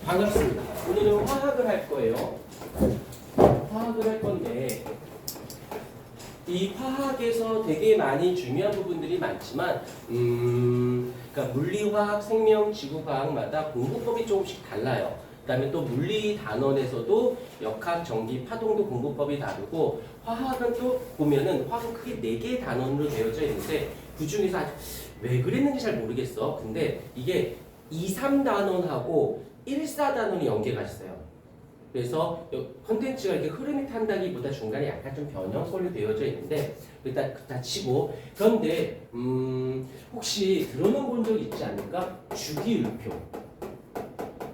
반갑습니다. 오늘은 화학을 할 거예요. 화학을 할 건데 이 화학에서 되게 많이 중요한 부분들이 많지만 그러니까 물리화학, 생명, 지구과학마다 공부법이 조금씩 달라요. 그 다음에 또 물리 단원에서도 역학, 전기, 파동도 공부법이 다르고 화학은 또 보면은 화학은 크게 4개의 단원으로 되어져 있는데 그 중에서 왜 그랬는지 잘 모르겠어. 근데 이게 2, 3단원하고 1, 4단원이 연계가 있어요. 그래서 컨텐츠가 이렇게 흐름이 탄다기보다 중간에 약간 좀 변형설로 되어져 있는데 일단 다 치고 그런데 혹시 들어는 본 적 있지 않을까? 주기율표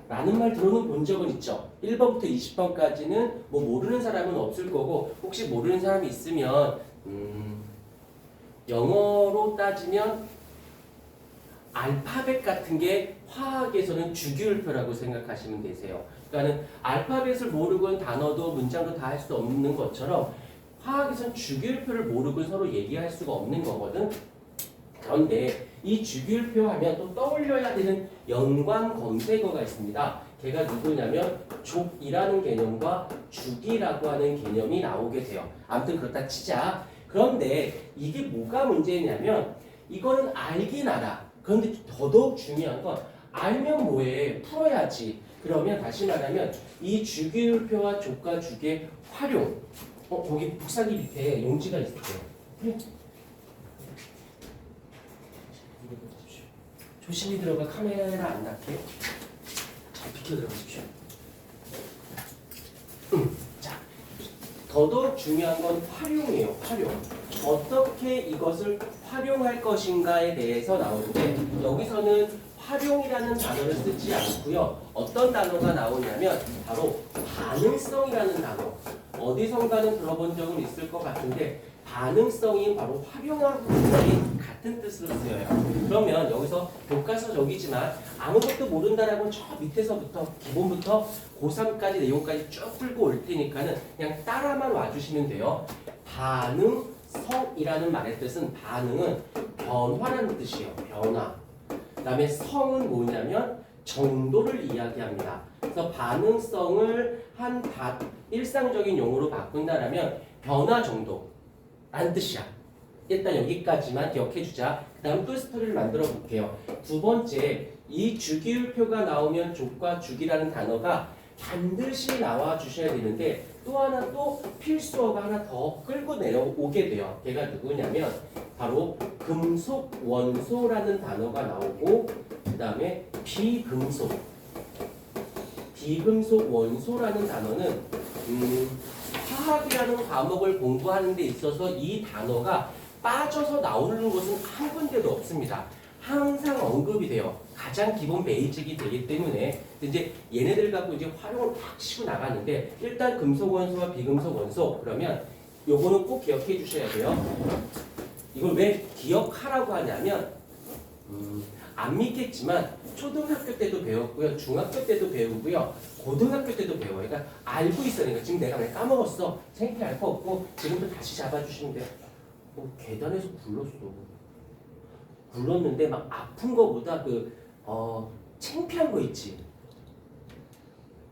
라는 말 들어는 본 적은 있죠. 1번부터 20번까지는 뭐 모르는 사람은 없을 거고 혹시 모르는 사람이 있으면 영어로 따지면 알파벳 같은 게 화학에서는 주기율표라고 생각하시면 되세요. 그러니까는 알파벳을 모르고는 단어도 문장도 다 할 수 없는 것처럼 화학에서는 주기율표를 모르고 서로 얘기할 수가 없는 거거든. 그런데 이 주기율표 하면 또 떠올려야 되는 연관 검색어가 있습니다. 걔가 누구냐면 족이라는 개념과 주기라고 하는 개념이 나오게 돼요. 아무튼 그렇다 치자. 그런데 이게 뭐가 문제냐면 이거는 알긴 알아. 그런데 더더욱 중요한 건 알면 뭐해? 풀어야지. 그러면 다시 말하면 이 주기율표와 족과 주기의 활용. 거기 북사기 밑에 용지가 있을게요. 조심히 들어가. 카메라 안 닿게. 잘 비켜 들어가십시오. 자, 더더욱 중요한 건 활용이에요. 활용. 어떻게 이것을 활용할 것인가에 대해서 나오는데 여기서는 활용이라는 단어를 쓰지 않고요. 어떤 단어가 나오냐면 바로 반응성이라는 단어. 어디선가는 들어본 적은 있을 것 같은데 반응성이 바로 활용하고 같은 뜻으로 쓰여요. 그러면 여기서 교과서적이지만 아무것도 모른다라고 저 밑에서부터 기본부터 고3까지 내용까지 쭉 풀고 올 테니까는 그냥 따라만 와주시면 돼요. 반응성이라는 말의 뜻은 반응은 변화라는 뜻이에요. 변화. 그 다음에 성은 뭐냐면 정도를 이야기합니다. 그래서 반응성을 한 일상적인 용어로 바꾼다라면 변화 정도라는 뜻이야. 일단 여기까지만 기억해주자. 그 다음 또 스토리를 만들어 볼게요. 두 번째, 이 주기율표가 나오면 족과 주기라는 단어가 반드시 나와 주셔야 되는데 또 하나 또 필수어가 하나 더 끌고 내려오게 돼요. 걔가 누구냐면 바로 금속 원소라는 단어가 나오고 그 다음에 비금속 원소라는 단어는 화학이라는 과목을 공부하는 데 있어서 이 단어가 빠져서 나오는 것은 한 군데도 없습니다. 항상 언급이 돼요. 가장 기본 베이직이 되기 때문에 이제 얘네들 갖고 이제 활용을 확 치고 나가는데 일단 금속 원소와 비금속 원소 그러면 요거는 꼭 기억해 주셔야 돼요. 이걸 왜 기억하라고 하냐면 안 믿겠지만 초등학교 때도 배웠고요. 중학교 때도 배우고요. 고등학교 때도 배워요. 그러니까 알고 있어요. 그러니까 지금 내가 왜 까먹었어. 창피할 거 없고 지금도 다시 잡아주시면 돼요. 계단에서 굴렀는데 막 아픈 거보다 창피한 거 있지.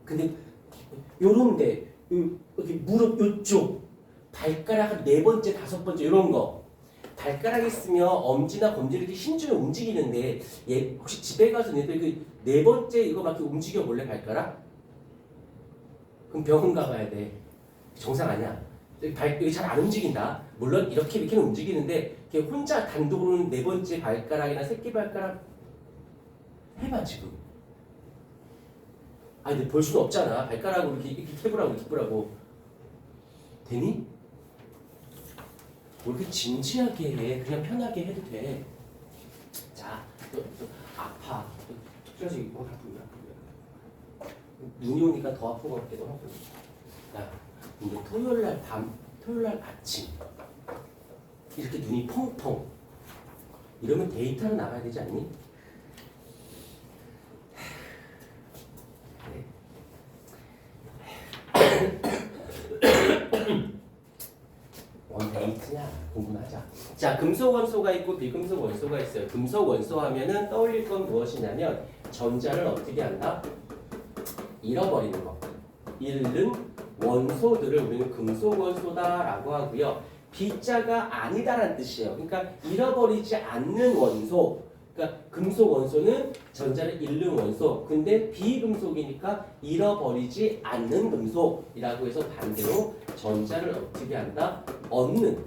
근데 요런데 이렇게 무릎 요쪽 발가락 한 4번째, 5번째 이런 거 발가락 있으면 엄지나 검지를 이렇게 힘주면 움직이는데 얘 혹시 집에 가서 얘들 4번째 이거 막 이렇게 움직여 볼래 발가락? 그럼 병원 가봐야 돼. 정상 아니야. 여기 잘 안 움직인다. 물론 이렇게는 움직이는데 혼자 단독으로는 4번째 발가락이나 새끼발가락 해봐 지금. 근데 볼 수는 없잖아. 발가락으로 이렇게 해보라고. 되니? 뭘 이렇게 진지하게 해. 그냥 편하게 해도 돼. 자, 또 아파. 그래서 이거 아프냐. 눈이 오니까 더 아픈 것 같기도 하고. 야, 근데 토요일날 아침 이렇게 눈이 펑펑 이러면 데이터로 나가야 되지 않니? 원데이트냐? 공부하자. 자, 금속 원소가 있고 비금속 원소가 있어요. 금속 원소 하면은 떠올릴 건 무엇이냐면 전자를 어떻게 한다? 잃어버리는 것, 잃는 원소들을 우리는 금속 원소다라고 하고요. B자가 아니다라는 뜻이에요. 그러니까 잃어버리지 않는 원소. 그러니까 금속 원소는 전자를 잃는 원소. 근데 비금속이니까 잃어버리지 않는 금속이라고 해서 반대로 전자를 어떻게 한다? 얻는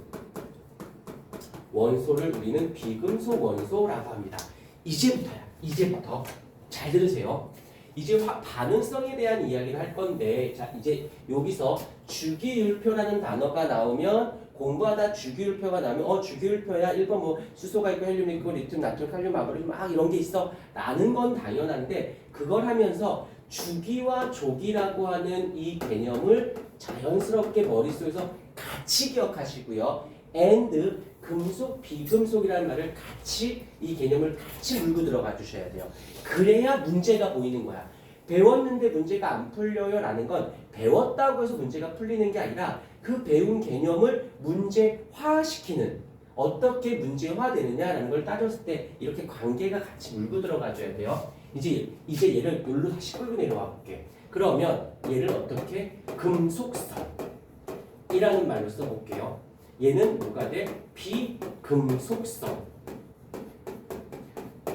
원소를 우리는 비금속 원소라고 합니다. 이제부터야. 이제부터 잘 들으세요. 이제 반응성에 대한 이야기를 할 건데, 자 이제 여기서 주기율표라는 단어가 나오면 공부하다 주기율표가 나오면 주기율표야 1번 뭐 수소가 있고 헬륨 있고 리튬, 나트륨, 칼륨, 마그네슘 막 이런 게 있어 라는 건 당연한데, 그걸 하면서 주기와 조기라고 하는 이 개념을 자연스럽게 머릿속에서 같이 기억하시고요. and 금속, 비금속이라는 말을 같이 이 개념을 같이 물고 들어가 주셔야 돼요. 그래야 문제가 보이는 거야. 배웠는데 문제가 안 풀려요 라는 건 배웠다고 해서 문제가 풀리는 게 아니라 그 배운 개념을 문제화시키는, 어떻게 문제화되느냐라는 걸 따졌을 때 이렇게 관계가 같이 물고 들어가 줘야 돼요. 이제 얘를 여기로 다시 끌고 내려와 볼게. 그러면 얘를 어떻게 금속성이라는 말로 써볼게요. 얘는 뭐가 돼? 비금속성.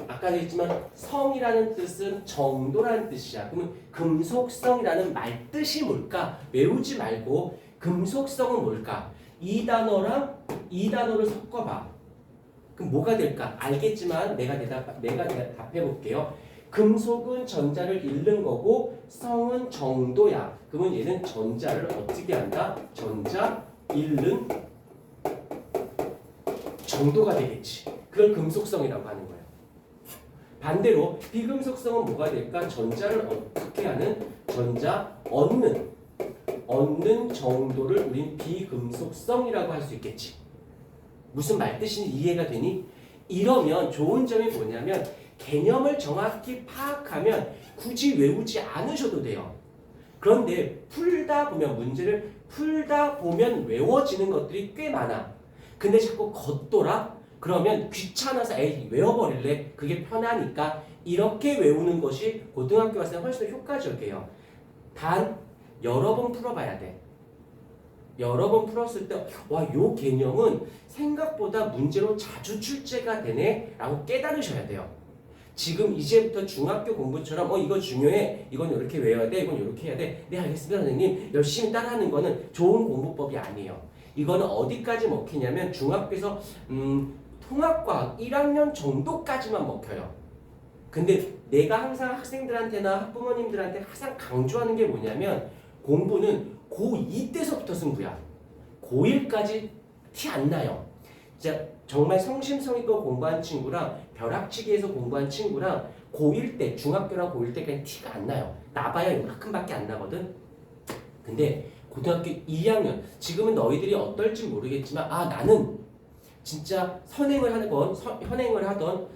아까도 했지만 성이라는 뜻은 정도라는 뜻이야. 그러면 금속성이라는 말 뜻이 뭘까? 외우지 말고 금속성은 뭘까? 이 단어랑 이 단어를 섞어봐. 그럼 뭐가 될까? 알겠지만 내가 답해 볼게요. 금속은 전자를 잃는 거고 성은 정도야. 그러면 얘는 전자를 어떻게 한다? 전자 잃는 정도가 되겠지. 그걸 금속성이라고 하는 거예요. 반대로 비금속성은 뭐가 될까? 전자를 어떻게 하는? 전자 얻는 정도를 우린 비금속성이라고 할 수 있겠지. 무슨 말뜻인지 이해가 되니? 이러면 좋은 점이 뭐냐면 개념을 정확히 파악하면 굳이 외우지 않으셔도 돼요. 그런데 문제를 풀다 보면 외워지는 것들이 꽤 많아. 근데 자꾸 겉돌아? 그러면 귀찮아서 외워버릴래? 그게 편하니까 이렇게 외우는 것이 고등학교 갔을 때 훨씬 더 효과적이에요. 단 여러 번 풀어봐야 돼. 여러 번 풀었을 때 요 개념은 생각보다 문제로 자주 출제가 되네 라고 깨달으셔야 돼요. 지금 이제부터 중학교 공부처럼 이거 중요해, 이건 이렇게 외워야 돼, 이건 이렇게 해야 돼, 네 알겠습니다 선생님, 열심히 따라하는 거는 좋은 공부법이 아니에요. 이거는 어디까지 먹히냐면 중학교에서 통합과학 1학년 정도까지만 먹혀요. 근데 내가 항상 학생들한테나 학부모님들한테 항상 강조하는 게 뭐냐면 공부는 고2 때서부터 승부야. 고1까지 티 안 나요. 진짜 정말 성심성의껏 공부한 친구랑 벼락치기에서 공부한 친구랑 고1 때, 중학교랑 고1 때까지 티가 안 나요. 나봐야 이만큼밖에 안 나거든. 근데 고등학교 2학년, 지금은 너희들이 어떨지 모르겠지만 나는 진짜 현행을 하던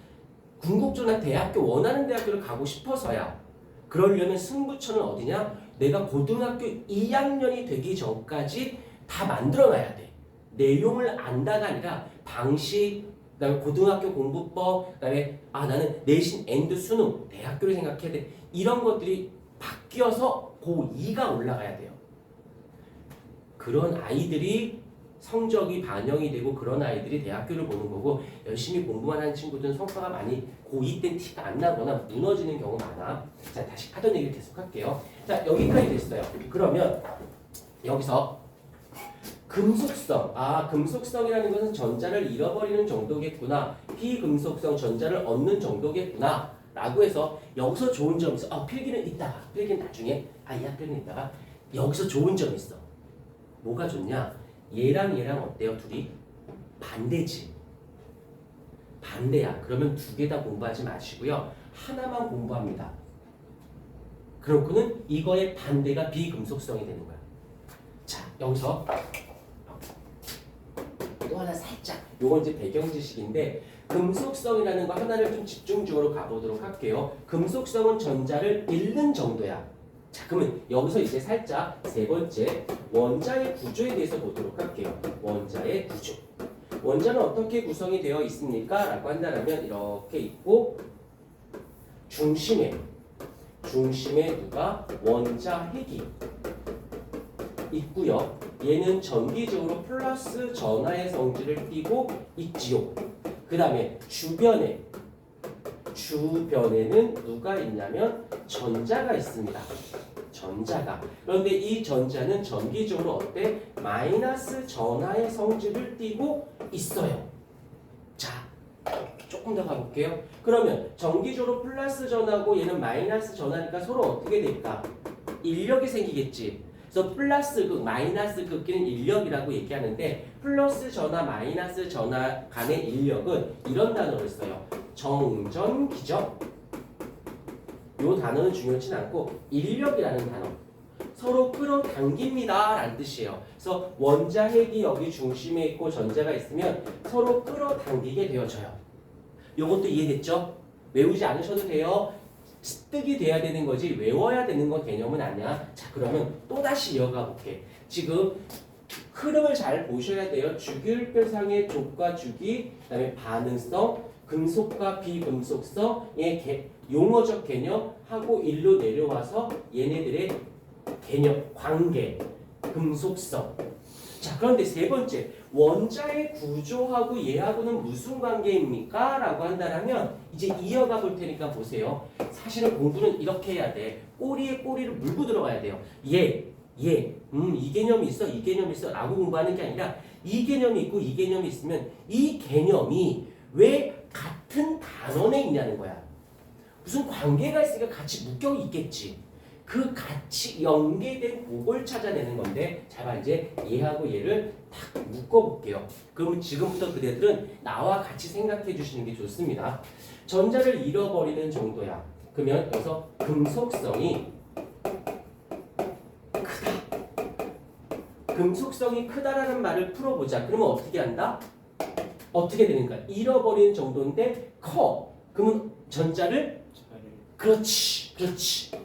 궁극조나 대학교, 원하는 대학교를 가고 싶어서야. 그러려면 승부처는 어디냐? 내가 고등학교 2학년이 되기 전까지 다 만들어놔야 돼. 내용을 안다가 아니라 방식, 그다음에 고등학교 공부법, 그다음에 나는 내신 앤드 수능, 대학교를 생각해야 돼. 이런 것들이 바뀌어서 고2가 올라가야 돼요. 그런 아이들이 성적이 반영이 되고 그런 아이들이 대학교를 보는 거고, 열심히 공부만 하는 친구들은 성과가 많이 고2 때 티가 안 나거나 무너지는 경우 많아. 자, 다시 하던 얘기를 계속 할게요. 자, 여기까지 됐어요. 그러면 여기서 금속성, 금속성이라는 것은 전자를 잃어버리는 정도겠구나, 비금속성 전자를 얻는 정도겠구나 라고 해서 여기서 좋은 점이 있어. 필기는 나중에, 필기는 있다가 여기서 좋은 점이 있어. 뭐가 좋냐? 얘랑 어때요? 둘이 반대지. 반대야. 그러면 두 개 다 공부하지 마시고요. 하나만 공부합니다. 그렇고는 이거의 반대가 비금속성이 되는 거야. 자, 여기서 또 하나 살짝, 요건 이제 배경 지식인데, 금속성이라는 거 하나를 좀 집중적으로 가보도록 할게요. 금속성은 전자를 잃는 정도야. 자, 그러면 여기서 이제 살짝 세 번째 원자의 구조에 대해서 보도록 할게요. 원자의 구조. 원자는 어떻게 구성이 되어 있습니까? 라고 한다면 이렇게 있고, 중심에 중심에 누가 원자핵이 있고요. 얘는 전기적으로 플러스 전하의 성질을 띠고 있지요. 그 다음에 주변에는 누가 있냐면 전자가 있습니다. 전자가. 그런데 이 전자는 전기적으로 어때? 마이너스 전하의 성질을 띠고 있어요. 자, 조금 더 가볼게요. 그러면 전기적으로 플러스 전하고 얘는 마이너스 전하니까 서로 어떻게 될까? 인력이 생기겠지. 그래서 플러스 극, 마이너스 극끼는 인력이라고 얘기하는데 플러스 전하, 마이너스 전하 간의 인력은 이런 단어를 써요. 정전기죠. 이 단어는 중요치 않고 인력이라는 단어. 서로 끌어당깁니다 라는 뜻이에요. 그래서 원자핵이 여기 중심에 있고 전자가 있으면 서로 끌어당기게 되어져요. 요것도 이해됐죠? 외우지 않으셔도 돼요. 습득이 돼야 되는 거지 외워야 되는 건 개념은 아니야. 자, 그러면 또다시 이어가 볼게. 지금 흐름을 잘 보셔야 돼요. 주기율표상의 족과 주기, 그다음에 반응성, 금속과 비금속성의 용어적 개념하고 일로 내려와서 얘네들의 개념, 관계, 금속성. 자, 그런데 세 번째, 원자의 구조하고 얘하고는 무슨 관계입니까? 라고 한다면 이제 이어가 볼 테니까 보세요. 사실은 공부는 이렇게 해야 돼. 꼬리에 꼬리를 물고 들어가야 돼요. 이 개념이 있어, 이 개념이 있어 라고 공부하는 게 아니라 이 개념이 있고 이 개념이 있으면 이 개념이 왜 같은 단원에 있냐는 거야. 무슨 관계가 있으니까 같이 묶여 있겠지. 그 같이 연계된 그걸 찾아내는 건데, 자, 이제 얘하고 얘를 딱 묶어볼게요. 그러면 지금부터 그대들은 나와 같이 생각해 주시는 게 좋습니다. 전자를 잃어버리는 정도야. 그러면 여기서 금속성이 크다. 금속성이 크다라는 말을 풀어보자. 그러면 어떻게 한다? 어떻게 되는가? 잃어버리는 정도인데 커. 그러면 전자를 그렇지.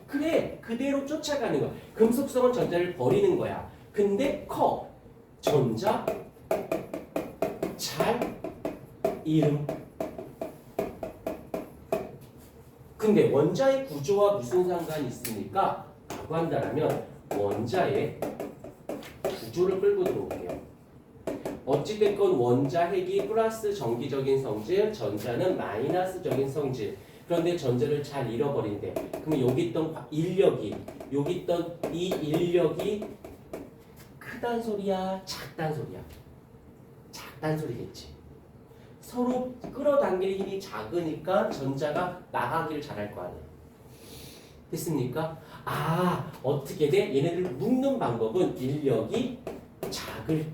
그래, 그대로 쫓아가는 거야. 금속성은 전자를 버리는 거야. 근데 커. 전자 잘 잃음. 근데 원자의 구조와 무슨 상관이 있습니까? 라고 한다면 원자의 구조를 끌고 들어올게요. 어찌됐건 원자핵이 플러스 전기적인 성질, 전자는 마이너스적인 성질. 그런데 전자를 잘 잃어버린대. 그럼 여기 있던 인력이, 여기 있던 이 인력이 크단 소리야, 작단 소리야? 작단 소리겠지. 서로 끌어당길 힘이 작으니까 전자가 나가기를 잘할 거 아니야. 됐습니까? 아, 어떻게 돼? 얘네들 묶는 방법은 인력이 작을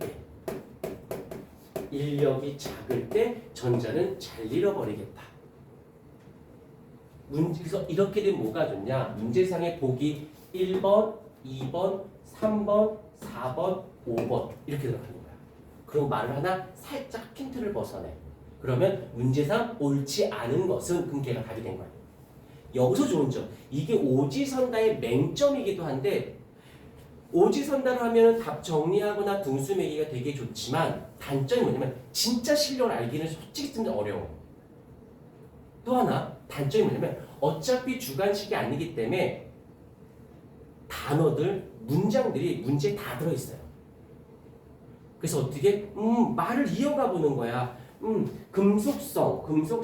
때 전자는 잘 잃어버리겠다. 그래서 이렇게 되면 뭐가 좋냐? 문제상의 보기 1번, 2번, 3번, 4번, 5번 이렇게 들어가는 거야. 그리고 말을 하나 살짝 힌트를 벗어내. 그러면 문제상 옳지 않은 것은 그럼 걔가 답이 된 거야. 여기서 좋은 점, 이게 오지선다의 맹점이기도 한데 오지선다를 하면 답 정리하거나 등수 매기가 되게 좋지만 단점이 뭐냐면 진짜 실력을 알기는 솔직히 좀 어려워. 또 하나 단점이 뭐냐면 어차피 주관식이 아니기 때문에 단어들, 문장들이 문제에 다 들어있어요. 그래서 어떻게? 말을 이어가 보는 거야. 금속은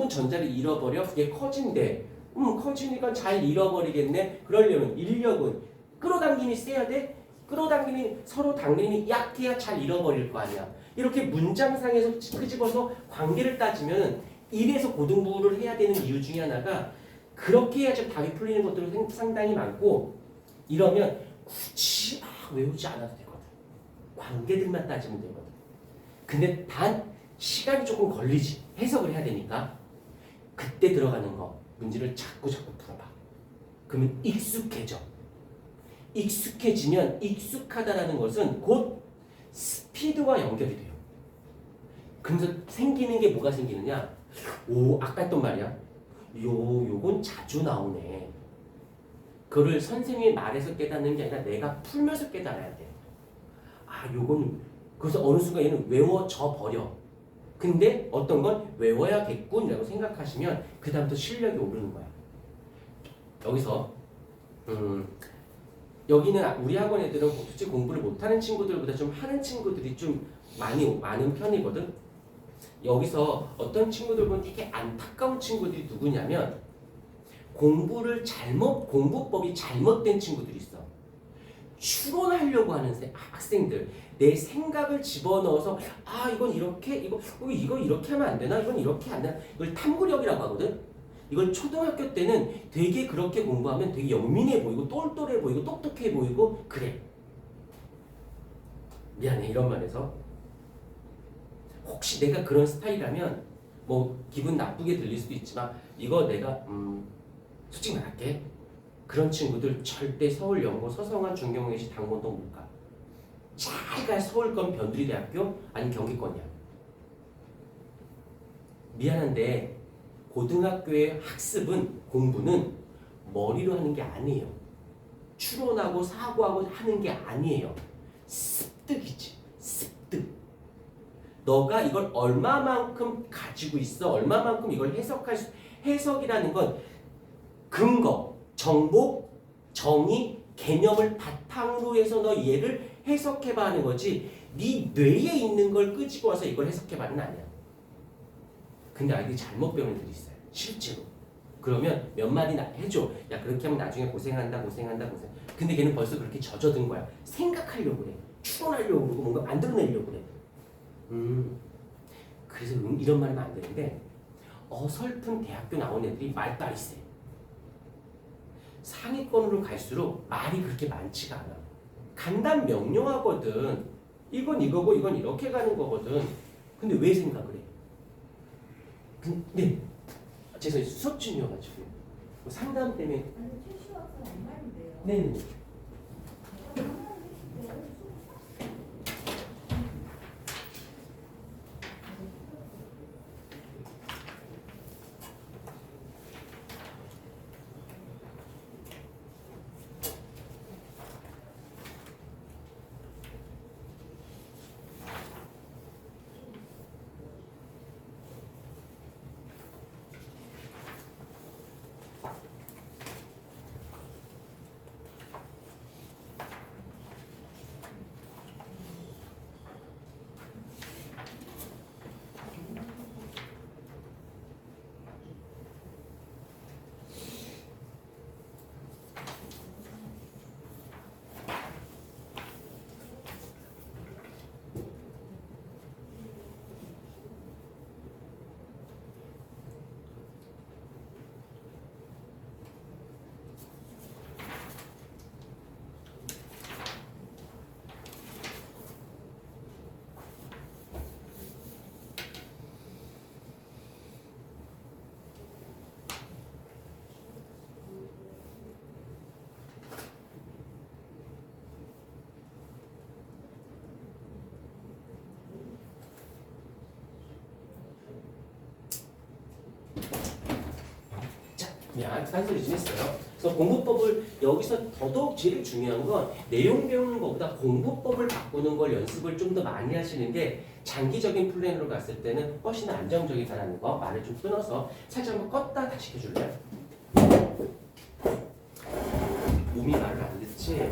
전자를 잃어버려. 그게 커진대. 커지니까 잘 잃어버리겠네. 그러려면 인력은 끌어당김이 세야 돼. 끌어당김이 서로 당김이 약해야 잘 잃어버릴 거 아니야. 이렇게 문장상에서 끄집어서 관계를 따지면 이래서 고등부를 해야 되는 이유 중에 하나가 그렇게 해야지 답이 풀리는 것들은 상당히 많고 이러면 굳이 막 외우지 않아도 되거든. 관계들만 따지면 되거든. 근데 단 시간이 조금 걸리지. 해석을 해야 되니까 그때 들어가는 거 문제를 자꾸 풀어봐. 그러면 익숙해져. 익숙해지면 익숙하다라는 것은 곧 스피드와 연결이 돼요. 그래서 생기는 게 뭐가 생기느냐? 오, 아까 했던 말이야. 요건 자주 나오네. 그거를 선생님이 말해서 깨닫는 게 아니라 내가 풀면서 깨달아야 돼. 아, 요건 그래서 어느 순간 얘는 외워져 버려. 근데 어떤 건 외워야겠군이라고 생각하시면 그 다음부터 실력이 오르는 거야. 여기서 여기는 우리 학원 애들은 솔직히 공부를 못하는 친구들보다 좀 하는 친구들이 좀 많은 편이거든. 여기서 어떤 친구들 보면 되게 안타까운 친구들이 누구냐면 공부법이 잘못된 친구들이 있어. 추론하려고 하는 학생들. 내 생각을 집어넣어서 이건 이렇게 이거 이렇게 하면 안 되나? 이건 이렇게 안 되나? 이걸 탐구력이라고 하거든. 이걸 초등학교 때는 되게 그렇게 공부하면 되게 영민해 보이고 똘똘해 보이고 똑똑해 보이고 그래. 미안해 이런 말해서. 혹시 내가 그런 스타일이라면 뭐 기분 나쁘게 들릴 수도 있지만 이거 내가 솔직히 말할게. 그런 친구들 절대 서울 연고 서성한 중경외시 당원동 못 가. 잘 가. 서울권 변두리대학교 아니면 경기권이야. 미안한데 고등학교의 학습은 공부는 머리로 하는 게 아니에요. 추론하고 사고하고 하는 게 아니에요. 습득이지. 습득. 너가 이걸 얼마만큼 가지고 있어. 얼마만큼 이걸 해석이라는 건 근거, 정보, 정의, 개념을 바탕으로 해서 너 얘를 해석해봐 하는 거지 네 뇌에 있는 걸 끄집어 와서 이걸 해석해봐는 아니야. 근데 아이들이 잘못 배우는 애들이 있어요. 실제로. 그러면 몇 마디나 해줘. 야 그렇게 하면 나중에 고생한다. 근데 걔는 벌써 그렇게 젖어든 거야. 생각하려고 그래. 추론하려고 그러고 뭔가 만들어내려고 그래. 그래서 이런 말 하면 안 되는데 어설픈 대학교 나온 애들이 말빨이 세. 상위권으로 갈수록 말이 그렇게 많지가 않아. 간단 명료하거든. 이건 이거고 이건 이렇게 가는 거거든. 근데 왜 생각을 해? 근데 죄송해요. 수업 중이어가지고 상담 때문에. 아니 최시화가 얼마인데요? 네. 딴소리 좀 했어요. 그래서 공부법을 여기서 더더욱 제일 중요한 건 내용 배우는 것보다 공부법을 바꾸는 걸 연습을 좀 더 많이 하시는 게 장기적인 플랜으로 갔을 때는 훨씬 안정적이다라는 거. 말을 좀 끊어서 살짝 한번 껐다 다시 해줄래요? 몸이 말을 안 듣지?